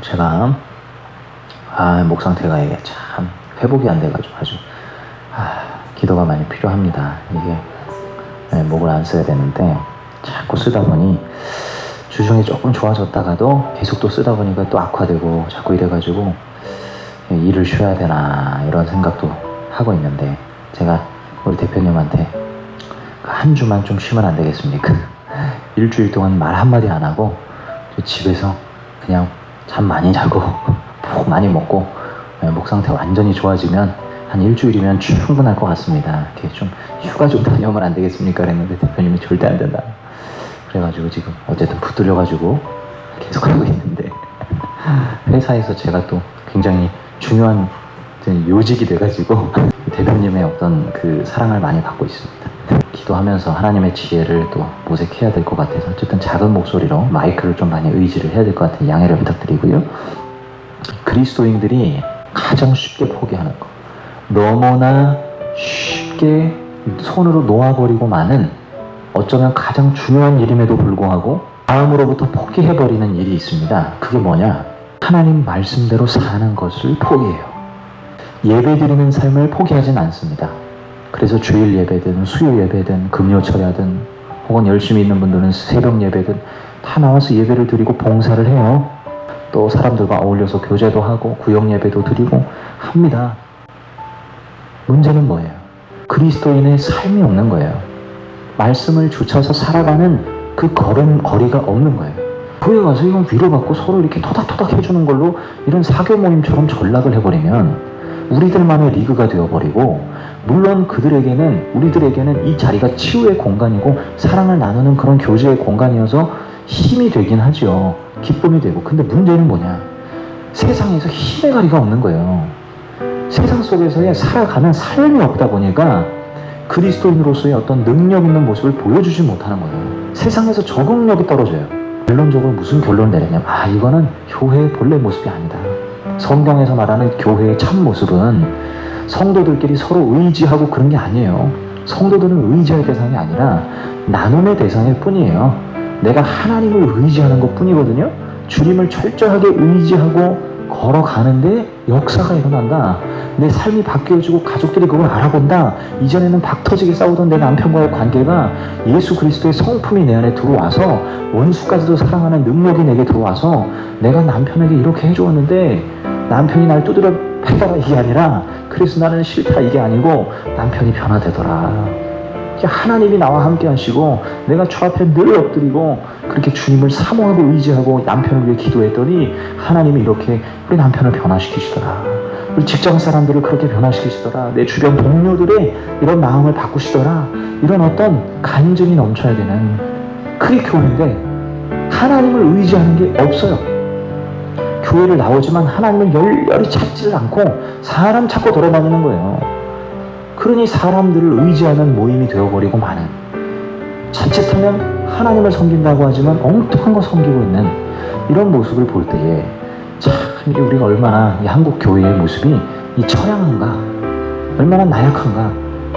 제가 목 상태가 이게 참 회복이 안 돼가지고 아주 기도가 많이 필요합니다. 이게 목을 안 써야 되는데 자꾸 쓰다 보니 주중에 조금 좋아졌다가도 계속 또 쓰다 보니까 또 악화되고 자꾸 이래가지고 일을 쉬어야 되나 이런 생각도 하고 있는데, 제가 우리 대표님한테 한 주만 좀 쉬면 안 되겠습니까? 일주일 동안 말 한마디 안 하고 집에서 그냥 잠 많이 자고 푹 많이 먹고 목 상태 완전히 좋아지면 한 일주일이면 충분할 것 같습니다. 이렇게 좀 휴가 좀 다녀오면 안 되겠습니까? 그랬는데 대표님이 절대 안 된다. 그래가지고 지금 어쨌든 붙들려가지고 계속 하고 있는데, 회사에서 제가 또 굉장히 중요한 요직이 돼가지고 대표님의 어떤 그 사랑을 많이 받고 있습니다. 기도하면서 하나님의 지혜를 또 모색해야 될 것 같아서 어쨌든 작은 목소리로 마이크를 좀 많이 의지를 해야 될 것 같은 양해를 부탁드리고요. 그리스도인들이 가장 쉽게 포기하는 거, 너무나 쉽게 손으로 놓아버리고 마는, 어쩌면 가장 중요한 일임에도 불구하고 마음으로부터 포기해버리는 일이 있습니다. 그게 뭐냐? 하나님 말씀대로 사는 것을 포기해요. 예배드리는 삶을 포기하진 않습니다. 그래서 주일 예배든 수요 예배든 금요철야든 혹은 열심히 있는 분들은 새벽 예배든 다 나와서 예배를 드리고 봉사를 해요. 또 사람들과 어울려서 교제도 하고 구역 예배도 드리고 합니다. 문제는 뭐예요? 그리스도인의 삶이 없는 거예요. 말씀을 주쳐서 살아가는 그 거리가 없는 거예요. 교회 가서 이건 위로받고 서로 이렇게 토닥토닥 해주는 걸로 이런 사교 모임처럼 전락을 해버리면 우리들만의 리그가 되어버리고, 물론 우리들에게는 이 자리가 치유의 공간이고 사랑을 나누는 그런 교제의 공간이어서 힘이 되긴 하죠. 기쁨이 되고. 근데 문제는 뭐냐? 세상에서 힘의 가리가 없는 거예요. 세상 속에서의 살아가는 삶이 없다 보니까 그리스도인으로서의 어떤 능력 있는 모습을 보여주지 못하는 거예요. 세상에서 적응력이 떨어져요. 결론적으로 무슨 결론을 내리냐면 이거는 교회의 본래 모습이 아니다. 성경에서 말하는 교회의 참 모습은 성도들끼리 서로 의지하고 그런 게 아니에요. 성도들은 의지할 대상이 아니라 나눔의 대상일 뿐이에요. 내가 하나님을 의지하는 것 뿐이거든요. 주님을 철저하게 의지하고 걸어가는데 역사가 일어난다. 내 삶이 바뀌어지고 가족들이 그걸 알아본다. 이전에는 박터지게 싸우던 내 남편과의 관계가 예수 그리스도의 성품이 내 안에 들어와서 원수까지도 사랑하는 능력이 내게 들어와서 내가 남편에게 이렇게 해주었는데 남편이 날 두드려 패더라 이게 아니라 그래서 나는 싫다 이게 아니고 남편이 변화되더라. 하나님이 나와 함께 하시고 내가 주 앞에 늘 엎드리고 그렇게 주님을 사모하고 의지하고 남편을 위해 기도했더니 하나님이 이렇게 우리 남편을 변화시키시더라. 우리 직장 사람들을 그렇게 변화시키시더라. 내 주변 동료들의 이런 마음을 바꾸시더라. 이런 어떤 간증이 넘쳐야 되는 그게 교회인데 하나님을 의지하는 게 없어요. 교회를 나오지만 하나님을 열렬히 찾지를 않고 사람 찾고 돌아다니는 거예요. 그러니 사람들을 의지하는 모임이 되어버리고 마는, 자칫하면 하나님을 섬긴다고 하지만 엉뚱한 거 섬기고 있는 이런 모습을 볼 때에 참 이게 우리가 얼마나 이 한국 교회의 모습이 이 처량한가, 얼마나 나약한가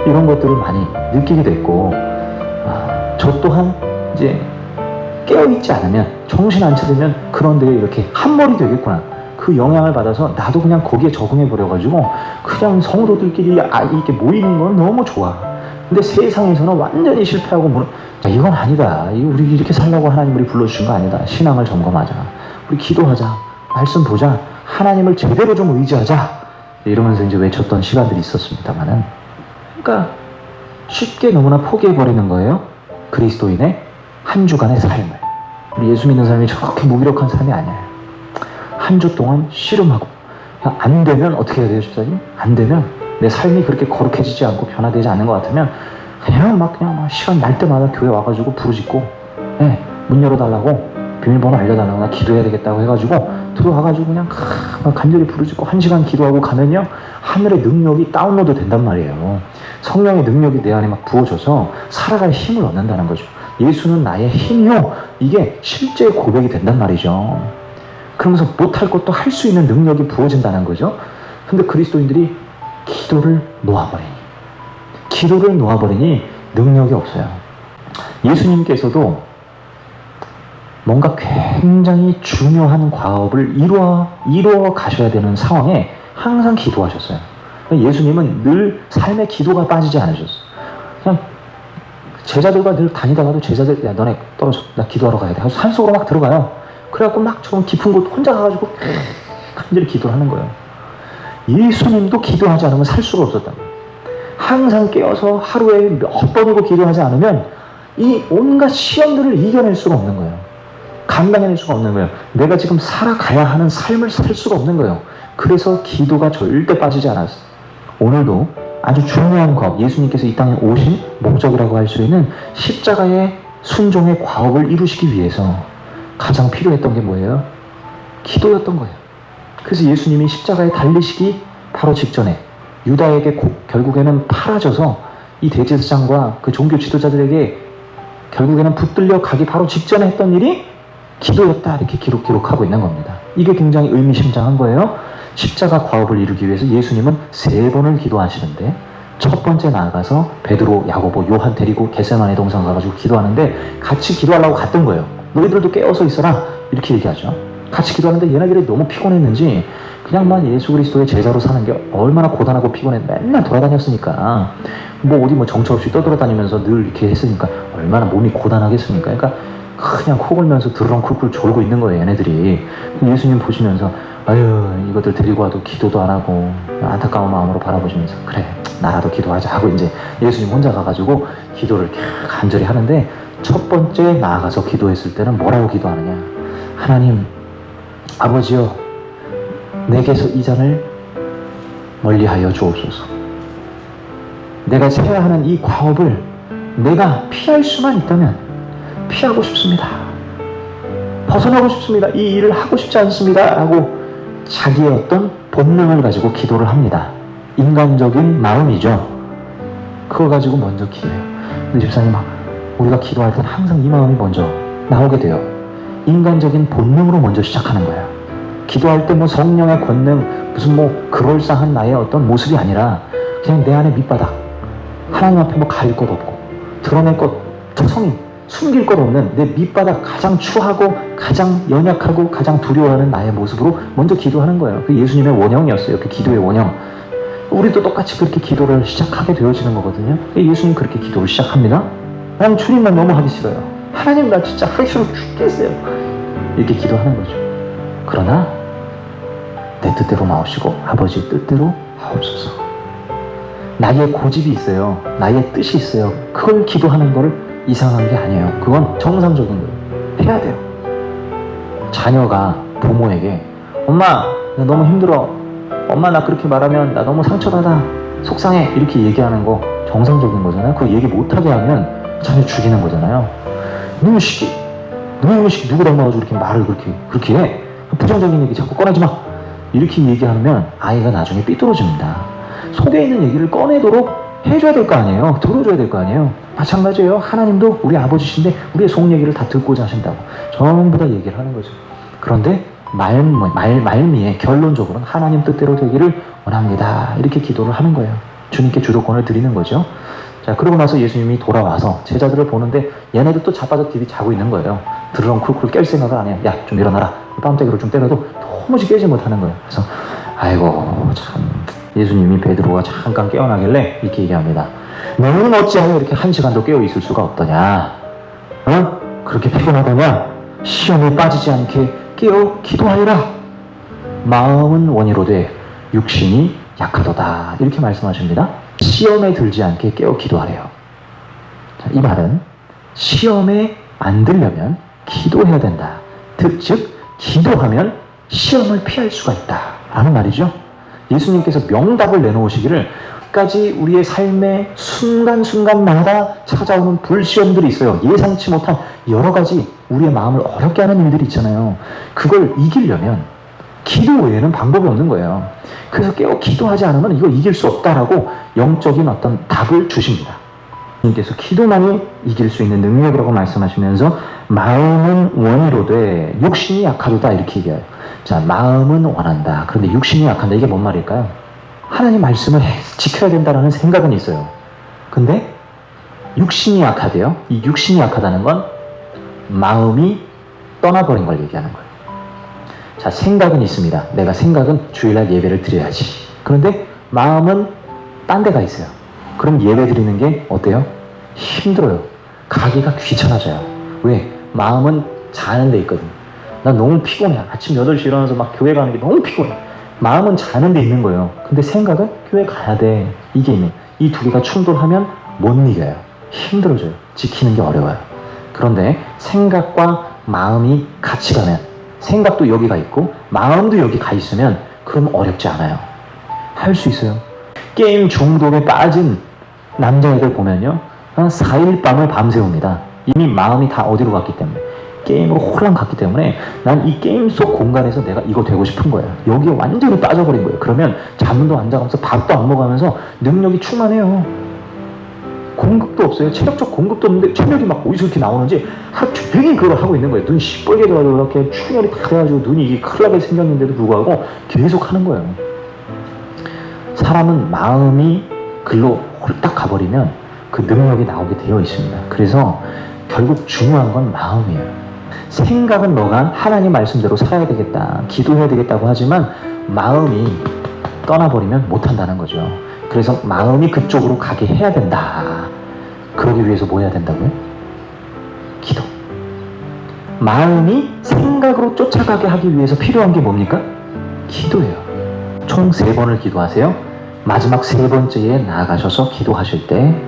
이런 것들을 많이 느끼게 됐고, 저 또한 이제 깨어있지 않으면 정신 안 차리면 그런 데에 이렇게 한머리 되겠구나. 그 영향을 받아서 나도 그냥 거기에 적응해 버려가지고 그냥 성도들끼리 이렇게 모이는 건 너무 좋아. 근데 세상에서는 완전히 실패하고 이건 아니다. 우리 이렇게 살라고 하나님 우리 불러주신 거 아니다. 신앙을 점검하자. 우리 기도하자. 말씀 보자. 하나님을 제대로 좀 의지하자. 이러면서 이제 외쳤던 시간들이 있었습니다만은, 그러니까 쉽게 너무나 포기해버리는 거예요. 그리스도인의 한 주간의 삶을. 우리 예수 믿는 삶이 저렇게 무기력한 삶이 아니에요. 한 주 동안 씨름하고, 안 되면 어떻게 해야 돼요, 집사님? 안 되면 내 삶이 그렇게 거룩해지지 않고 변화되지 않는 것 같으면 그냥 막 시간 날 때마다 교회 와가지고 부르짖고, 문 열어달라고, 비밀번호 알려달라고, 나 기도해야 되겠다고 해가지고 들어와가지고 그냥 막 간절히 부르짖고 1시간 기도하고 가면요, 하늘의 능력이 다운로드 된단 말이에요. 성령의 능력이 내 안에 막 부어져서 살아갈 힘을 얻는다는 거죠. 예수는 나의 힘이요, 이게 실제 고백이 된단 말이죠. 그러면서 못할 것도 할 수 있는 능력이 부어진다는 거죠. 근데 그리스도인들이 기도를 놓아버리니 능력이 없어요. 예수님께서도 뭔가 굉장히 중요한 과업을 이루어 가셔야 되는 상황에 항상 기도하셨어요. 예수님은 늘 삶의 기도가 빠지지 않으셨어요. 그냥 제자들과 늘 다니다가도 제자들, 야, 너네 떨어져. 나 기도하러 가야 돼. 하고 산속으로 막 들어가요. 그래갖고 막 좀 깊은 곳 혼자 가가지고 간절히 기도를 하는 거예요. 예수님도 기도하지 않으면 살 수가 없었다. 항상 깨어서 하루에 몇 번이고 기도하지 않으면 이 온갖 시험들을 이겨낼 수가 없는 거예요. 감당해낼 수가 없는 거예요. 내가 지금 살아가야 하는 삶을 살 수가 없는 거예요. 그래서 기도가 절대 빠지지 않았어요. 오늘도 아주 중요한 과업, 예수님께서 이 땅에 오신 목적이라고 할 수 있는 십자가의 순종의 과업을 이루시기 위해서 가장 필요했던 게 뭐예요? 기도였던 거예요. 그래서 예수님이 십자가에 달리시기 바로 직전에 유다에게 결국에는 팔아져서 이 대제사장과 그 종교 지도자들에게 결국에는 붙들려 가기 바로 직전에 했던 일이 기도였다, 이렇게 기록하고 있는 겁니다. 이게 굉장히 의미심장한 거예요. 십자가 과업을 이루기 위해서 예수님은 3번을 기도하시는데, 첫 번째 나아가서 베드로, 야고보, 요한 데리고 겟세마네 동산 가가지고 기도하는데 같이 기도하려고 갔던 거예요. 너희들도 깨어서 있어라, 이렇게 얘기하죠. 같이 기도하는데 얘네들이 너무 피곤했는지 그냥 예수 그리스도의 제자로 사는 게 얼마나 고단하고 피곤해. 맨날 돌아다녔으니까 어디 정처 없이 떠돌아다니면서 늘 이렇게 했으니까 얼마나 몸이 고단하겠습니까. 그러니까 그냥 코 골면서 드렁쿨쿨 졸고 있는 거예요, 얘네들이. 예수님 보시면서 아유, 이것들 데리고 와도 기도도 안 하고 안타까운 마음으로 바라보시면서 그래, 나라도 기도하자 하고 이제 예수님 혼자 가가지고 기도를 간절히 하는데, 첫 번째 나아가서 기도했을 때는 뭐라고 기도하느냐. 하나님 아버지여, 내게서 이 잔을 멀리하여 주옵소서. 내가 해야 하는 이 과업을 내가 피할 수만 있다면 피하고 싶습니다. 벗어나고 싶습니다. 이 일을 하고 싶지 않습니다. 라고 자기의 어떤 본능을 가지고 기도를 합니다. 인간적인 마음이죠. 그걸 가지고 먼저 기도해요. 근데 집사님, 우리가 기도할 때는 항상 이 마음이 먼저 나오게 돼요. 인간적인 본능으로 먼저 시작하는 거예요. 기도할 때 성령의 권능, 무슨 그럴싸한 나의 어떤 모습이 아니라 그냥 내 안에 밑바닥, 하나님 앞에 가릴 것 없고 드러낼 것, 투성이 숨길 것 없는 내 밑바닥, 가장 추하고 가장 연약하고 가장 두려워하는 나의 모습으로 먼저 기도하는 거예요. 그 예수님의 원형이었어요. 그 기도의 원형. 우리도 똑같이 그렇게 기도를 시작하게 되어지는 거거든요. 예수님 그렇게 기도를 시작합니다. 난 주님만 너무 하기 싫어요. 하나님, 나 진짜 하기 싫어 죽겠어요. 이렇게 기도하는 거죠. 그러나 내 뜻대로 마옵시고 아버지 뜻대로 하옵소서. 나의 고집이 있어요. 나의 뜻이 있어요. 그걸 기도하는 걸 이상한 게 아니에요. 그건 정상적인 거예요. 해야 돼요. 자녀가 부모에게 엄마, 나 너무 힘들어. 엄마, 나 그렇게 말하면 나 너무 상처받아. 속상해. 이렇게 얘기하는 거 정상적인 거잖아요. 그거 얘기 못하게 하면 자녀 죽이는 거잖아요. 너무 시키 누구 닮아가지고 이렇게 말을 그렇게 해. 부정적인 얘기 자꾸 꺼내지 마. 이렇게 얘기하면 아이가 나중에 삐뚤어집니다. 속에 있는 얘기를 꺼내도록 해줘야 될 거 아니에요. 들어줘야 될 거 아니에요. 마찬가지예요. 하나님도 우리 아버지신데 우리의 속 얘기를 다 듣고자 하신다고 전부 다 얘기를 하는 거죠. 그런데 말미에 결론적으로는 하나님 뜻대로 되기를 원합니다. 이렇게 기도를 하는 거예요. 주님께 주도권을 드리는 거죠. 자, 그러고 나서 예수님이 돌아와서 제자들을 보는데 얘네들 또 자빠져 디비 자고 있는 거예요. 드렁쿨쿨 깰 생각을 안 해요. 야, 좀 일어나라. 뺨때기로 좀 때려도 도무지 깨지 못하는 거예요. 그래서 아이고 참, 예수님이 베드로가 잠깐 깨어나길래 이렇게 얘기합니다. 너는 어찌하여 이렇게 1시간도 깨어있을 수가 없더냐? 그렇게 피곤하더냐? 시험에 빠지지 않게 깨어 기도하여라. 마음은 원이로되 육신이 약하도다. 이렇게 말씀하십니다. 시험에 들지 않게 깨어 기도하래요. 자, 이 말은 시험에 안 들려면 기도해야 된다. 즉 기도하면 시험을 피할 수가 있다 라는 말이죠. 예수님께서 명답을 내놓으시기를, 까지 우리의 삶의 순간순간마다 찾아오는 불시험들이 있어요. 예상치 못한 여러 가지 우리의 마음을 어렵게 하는 일들이 있잖아요. 그걸 이기려면 기도 외에는 방법이 없는 거예요. 그래서 깨어 기도하지 않으면 이거 이길 수 없다라고 영적인 어떤 답을 주십니다. 주님께서 기도만이 이길 수 있는 능력이라고 말씀하시면서 마음은 원이로되 육신이 약하도다 이렇게 얘기해요. 자, 마음은 원한다. 그런데 육신이 약한다. 이게 뭔 말일까요? 하나님 말씀을 지켜야 된다는 생각은 있어요. 근데 육신이 약하대요. 이 육신이 약하다는 건 마음이 떠나버린 걸 얘기하는 거예요. 자, 생각은 있습니다. 내가 생각은 주일날 예배를 드려야지. 그런데 마음은 딴 데가 있어요. 그럼 예배 드리는 게 어때요? 힘들어요. 가기가 귀찮아져요. 왜? 마음은 자는 데 있거든. 난 너무 피곤해. 아침 8시 일어나서 막 교회 가는 게 너무 피곤해. 마음은 자는 데 있는 거예요. 근데 생각은 교회 가야 돼. 이게 있네. 이 두 개가 충돌하면 못 이겨요. 힘들어져요. 지키는 게 어려워요. 그런데 생각과 마음이 같이 가면, 생각도 여기가 있고 마음도 여기 가 있으면 그럼 어렵지 않아요. 할 수 있어요. 게임 중독에 빠진 남자애들 보면요, 한 4일 밤을 밤새웁니다. 이미 마음이 다 어디로 갔기 때문에, 게임으로 홀랑 갔기 때문에 난 이 게임 속 공간에서 내가 이거 되고 싶은 거예요. 여기에 완전히 빠져버린 거예요. 그러면 잠도 안 자면서 밥도 안 먹으면서 능력이 충만해요. 공급도 없어요. 체력적 공급도 없는데 체력이 막 어디서 이렇게 나오는지 하루 종일 그걸 하고 있는 거예요. 눈 시뻘게 돼가지고 이렇게 충혈이 다 돼가지고 눈이 이게 큰일 나게 생겼는데도 불구하고 계속 하는 거예요. 사람은 마음이 글로 홀딱 가버리면 그 능력이 나오게 되어 있습니다. 그래서 결국 중요한 건 마음이에요. 생각은 너가 하나님 말씀대로 살아야 되겠다, 기도해야 되겠다고 하지만 마음이 떠나버리면 못한다는 거죠. 그래서 마음이 그쪽으로 가게 해야 된다. 그러기 위해서 뭐 해야 된다고요? 기도. 마음이 생각으로 쫓아가게 하기 위해서 필요한 게 뭡니까? 기도예요. 총 3번을 기도하세요. 마지막 3번째에 나아가셔서 기도하실 때,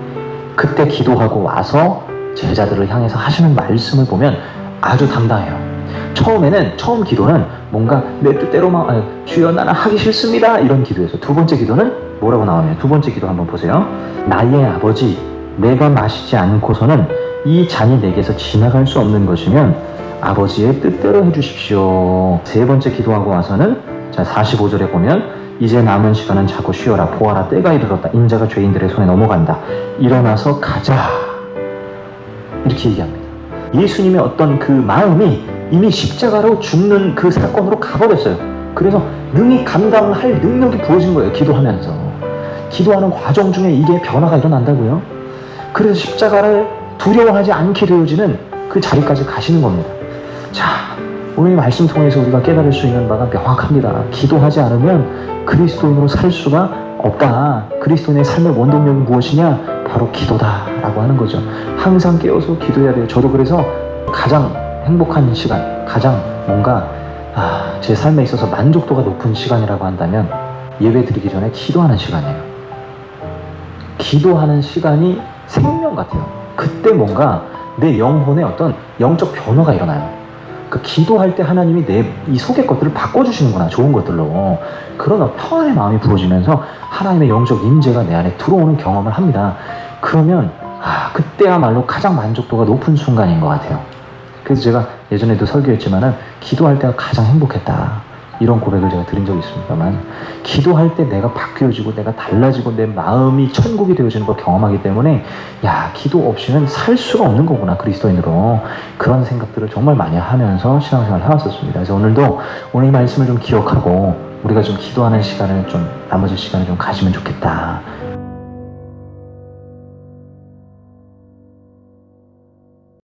그때 기도하고 와서 제자들을 향해서 하시는 말씀을 보면 아주 당당해요. 처음 기도는 뭔가 내 뜻대로 주여 나는 하기 싫습니다 이런 기도에서, 두 번째 기도는 뭐라고 나오냐면, 두 번째 기도 한번 보세요. 나의 아버지, 내가 마시지 않고서는 이 잔이 내게서 지나갈 수 없는 것이면 아버지의 뜻대로 해주십시오. 세 번째 기도하고 와서는, 자 45절에 보면, 이제 남은 시간은 자고 쉬어라. 보아라, 때가 이르렀다. 인자가 죄인들의 손에 넘어간다. 일어나서 가자. 이렇게 얘기합니다. 예수님의 어떤 그 마음이 이미 십자가로 죽는 그 사건으로 가버렸어요. 그래서 능히 감당할 능력이 부어진 거예요. 기도하면서. 기도하는 과정 중에 이게 변화가 일어난다고요. 그래서 십자가를 두려워하지 않게 되어지는 그 자리까지 가시는 겁니다. 자, 오늘 이 말씀 통해서 우리가 깨달을 수 있는 바가 명확합니다. 기도하지 않으면 그리스도인으로 살 수가 없다. 그리스도인의 삶의 원동력이 무엇이냐? 바로 기도다라고 하는 거죠. 항상 깨어서 기도해야 돼요. 저도 그래서 가장 행복한 시간, 가장 뭔가 제 삶에 있어서 만족도가 높은 시간이라고 한다면 예배 드리기 전에 기도하는 시간이에요. 기도하는 시간이 생명 같아요. 그때 뭔가 내 영혼에 어떤 영적 변화가 일어나요. 그 기도할 때 하나님이 내 이 속의 것들을 바꿔주시는구나, 좋은 것들로. 그런 평안의 마음이 부어지면서 하나님의 영적 임재가 내 안에 들어오는 경험을 합니다. 그러면 그때야말로 가장 만족도가 높은 순간인 것 같아요. 그래서 제가 예전에도 설교했지만은 기도할 때가 가장 행복했다, 이런 고백을 제가 드린 적이 있습니다만, 기도할 때 내가 바뀌어지고 내가 달라지고 내 마음이 천국이 되어지는 걸 경험하기 때문에 기도 없이는 살 수가 없는 거구나, 그리스도인으로. 그런 생각들을 정말 많이 하면서 신앙생활을 해왔었습니다. 그래서 오늘도 오늘 이 말씀을 좀 기억하고 우리가 좀 기도하는 시간을 좀, 나머지 시간을 좀 가지면 좋겠다,